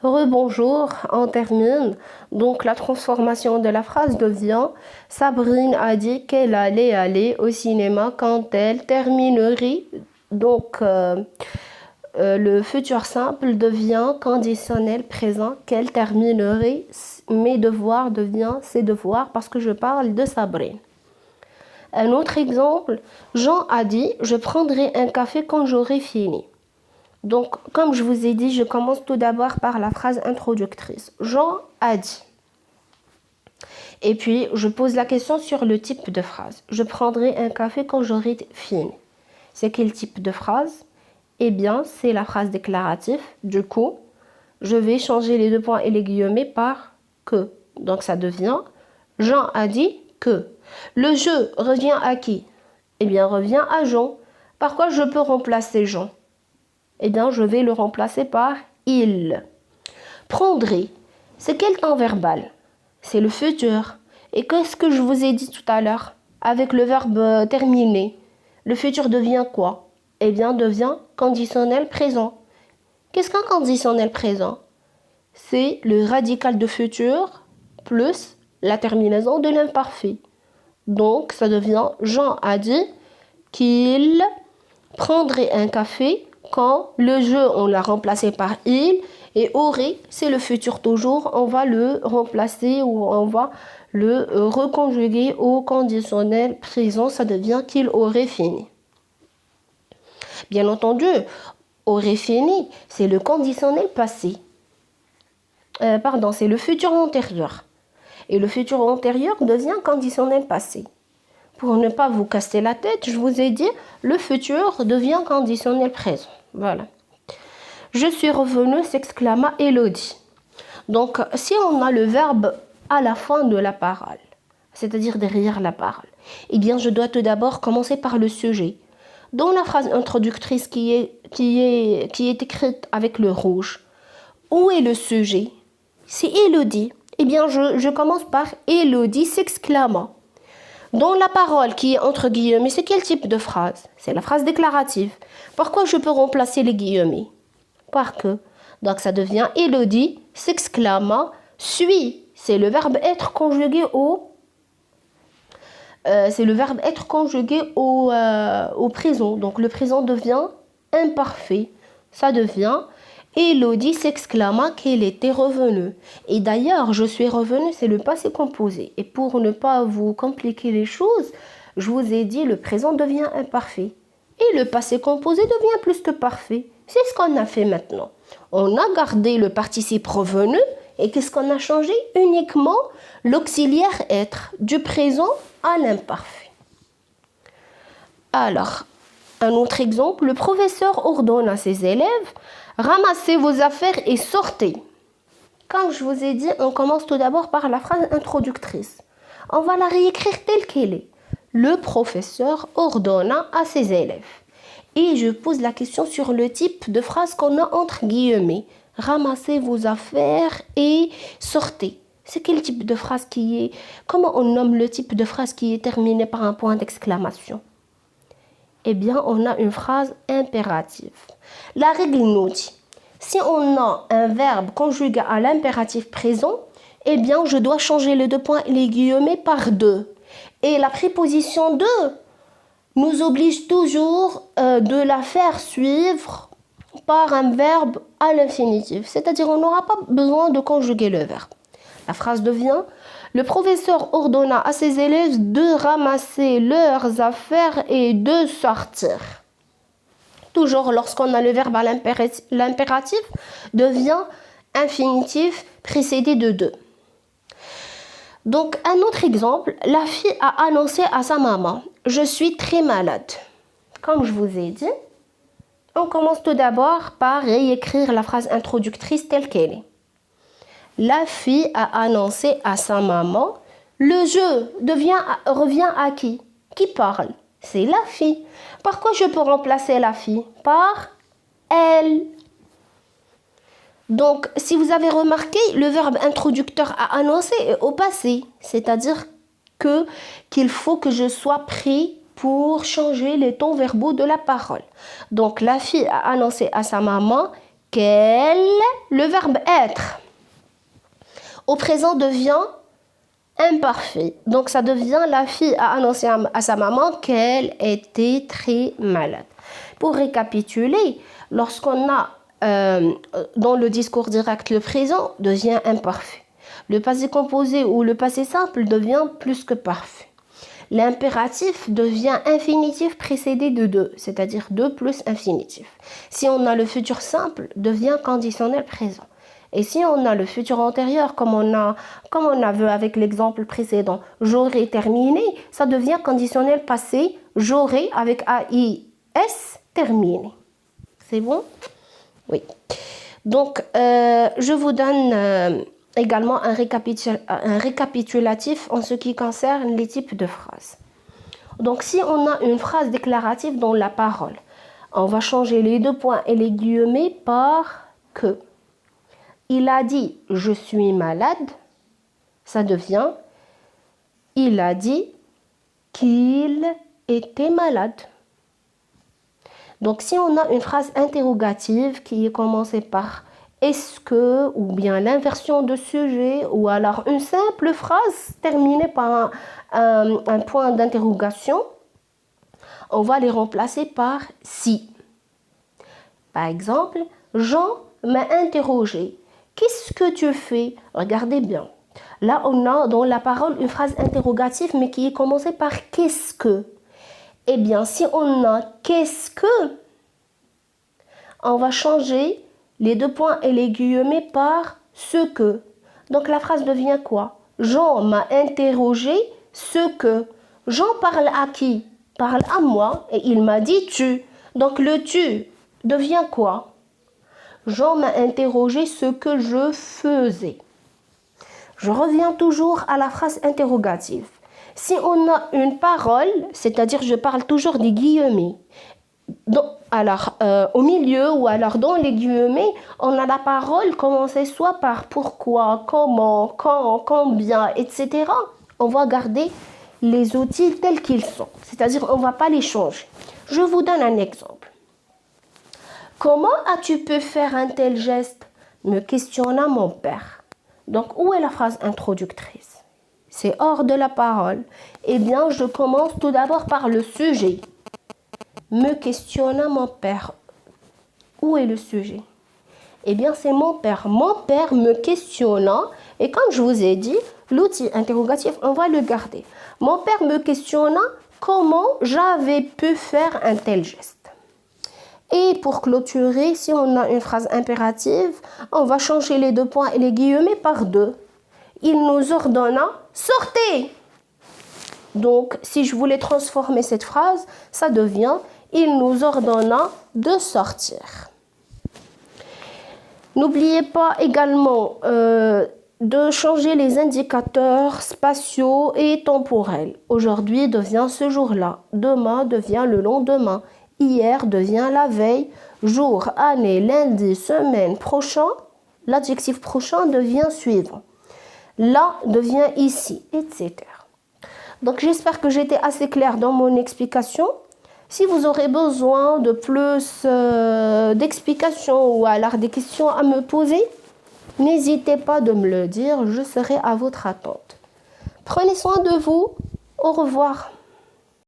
Rebonjour, on termine. Donc la transformation de la phrase devient Sabrine a dit qu'elle allait aller au cinéma quand elle terminerait. Donc le futur simple devient conditionnel présent qu'elle terminerait. Mes devoirs devient ses devoirs parce que je parle de Sabrine. Un autre exemple, Jean a dit je prendrai un café quand j'aurai fini. Donc, comme je vous ai dit, je commence tout d'abord par la phrase introductrice. Jean a dit. Et puis, je pose la question sur le type de phrase. Je prendrai un café quand j'aurai fini. C'est quel type de phrase? Eh bien, c'est la phrase déclarative. Du coup, je vais changer les deux points et les guillemets par que. Donc, ça devient Jean a dit que. Le jeu revient à qui? Eh bien, revient à Jean. Par quoi je peux remplacer Jean? Eh bien, je vais le remplacer par il. Prendrai, c'est quel temps verbal? C'est le futur. Et qu'est-ce que je vous ai dit tout à l'heure? Avec le verbe terminer, le futur devient quoi? Eh bien, devient conditionnel présent. Qu'est-ce qu'un conditionnel présent? C'est le radical de futur plus la terminaison de l'imparfait. Donc, ça devient Jean a dit qu'il prendrait un café quand le jeu, on l'a remplacé par il, et aurait, c'est le futur toujours, on va le remplacer ou on va le reconjuguer au conditionnel présent, ça devient qu'il aurait fini. Bien entendu, aurait fini, c'est le conditionnel passé. C'est le futur antérieur. Et le futur antérieur devient conditionnel passé. Pour ne pas vous casser la tête, je vous ai dit, le futur devient conditionnel présent. Voilà. Je suis revenu, s'exclama Elodie. Donc, si on a le verbe à la fin de la parole, c'est-à-dire derrière la parole, eh bien, je dois tout d'abord commencer par le sujet. Dans la phrase introductrice qui est écrite avec le rouge, où est le sujet? C'est Elodie. Eh bien, je commence par Elodie s'exclama. Dans la parole qui est entre guillemets, c'est quel type de phrase? C'est la phrase déclarative. Pourquoi je peux remplacer les guillemets? Par que. Donc ça devient Elodie s'exclama, suit. C'est le verbe être conjugué au présent. Donc le présent devient imparfait. Ça devient Elodie s'exclama qu'elle était revenue. Et d'ailleurs, je suis revenue, c'est le passé composé. Et pour ne pas vous compliquer les choses, je vous ai dit le présent devient imparfait. Et le passé composé devient plus que parfait. C'est ce qu'on a fait maintenant. On a gardé le participe revenu et qu'est-ce qu'on a changé? Uniquement l'auxiliaire être du présent à l'imparfait. Alors, un autre exemple, le professeur ordonne à ses élèves « Ramassez vos affaires et sortez ». Comme je vous ai dit, on commence tout d'abord par la phrase introductrice. On va la réécrire telle qu'elle est. Le professeur ordonna à ses élèves. Et je pose la question sur le type de phrase qu'on a entre guillemets. Ramassez vos affaires et sortez. C'est quel type de phrase qui est... Comment on nomme le type de phrase qui est terminé par un point d'exclamation? Eh bien, on a une phrase impérative. La règle nous dit, si on a un verbe conjugué à l'impératif présent, eh bien, je dois changer les deux points et les guillemets par deux. Et la préposition de nous oblige toujours de la faire suivre par un verbe à l'infinitif. C'est-à-dire, on n'aura pas besoin de conjuguer le verbe. La phrase devient le professeur ordonna à ses élèves de ramasser leurs affaires et de sortir. Toujours lorsqu'on a le verbe à l'impératif, devient infinitif précédé de de. Donc, un autre exemple, la fille a annoncé à sa maman « Je suis très malade ». Comme je vous ai dit, on commence tout d'abord par réécrire la phrase introductrice telle qu'elle est. La fille a annoncé à sa maman, le jeu revient à qui? Qui parle? C'est la fille. Par quoi je peux remplacer la fille? Par elle. Donc, si vous avez remarqué, le verbe introducteur à annoncer est au passé. C'est-à-dire qu'il faut que je sois prêt pour changer les tons verbaux de la parole. Donc, la fille a annoncé à sa maman qu'elle, le verbe être, au présent devient imparfait. Donc, ça devient la fille a annoncé à sa maman qu'elle était très malade. Pour récapituler, lorsqu'on a dans le discours direct, le présent devient imparfait. Le passé composé ou le passé simple devient plus que parfait. L'impératif devient infinitif précédé de 2, c'est-à-dire 2 plus infinitif. Si on a le futur simple, devient conditionnel présent. Et si on a le futur antérieur, comme on a vu avec l'exemple précédent, j'aurais terminé, ça devient conditionnel passé, j'aurais avec AIS terminé. C'est bon? Oui. Donc, je vous donne également un récapitulatif en ce qui concerne les types de phrases. Donc, si on a une phrase déclarative dans la parole, on va changer les 2 points et les guillemets par que. Il a dit « je suis malade », ça devient « il a dit qu'il était malade ». Donc, si on a une phrase interrogative qui est commencée par « est-ce que » ou bien l'inversion de sujet ou alors une simple phrase terminée par un point d'interrogation, on va les remplacer par « si ». Par exemple, Jean m'a interrogé. Qu'est-ce que tu fais? Regardez bien. Là, on a dans la parole une phrase interrogative, mais qui est commencée par qu'est-ce que? Eh bien, si on a qu'est-ce que, on va changer les 2 points et les guillemets par ce que. Donc, la phrase devient quoi? Jean m'a interrogé ce que. Jean parle à qui? Parle à moi et il m'a dit tu. Donc, le tu devient quoi? Jean m'a interrogé ce que je faisais. Je reviens toujours à la phrase interrogative. Si on a une parole, c'est-à-dire je parle toujours des guillemets, au milieu ou alors dans les guillemets, on a la parole commencée soit par pourquoi, comment, quand, combien, etc. On va garder les outils tels qu'ils sont, c'est-à-dire on ne va pas les changer. Je vous donne un exemple. Comment as-tu pu faire un tel geste? Me questionna mon père. Donc, où est la phrase introductrice? C'est hors de la parole. Eh bien, je commence tout d'abord par le sujet. Me questionna mon père. Où est le sujet? Eh bien, c'est mon père. Mon père me questionna. Et comme je vous ai dit, l'outil interrogatif, on va le garder. Mon père me questionna comment j'avais pu faire un tel geste. Et pour clôturer, si on a une phrase impérative, on va changer les 2 points et les guillemets par 2. Il nous ordonna « sortez ». Donc, si je voulais transformer cette phrase, ça devient « il nous ordonna de sortir ». N'oubliez pas également de changer les indicateurs spatiaux et temporels. Aujourd'hui devient ce jour-là, demain devient le lendemain. Hier devient la veille, jour, année, lundi, semaine, prochain. L'adjectif prochain devient suivant. Là devient ici, etc. Donc j'espère que j'étais assez claire dans mon explication. Si vous aurez besoin de plus d'explications ou alors des questions à me poser, n'hésitez pas de me le dire, je serai à votre attente. Prenez soin de vous. Au revoir.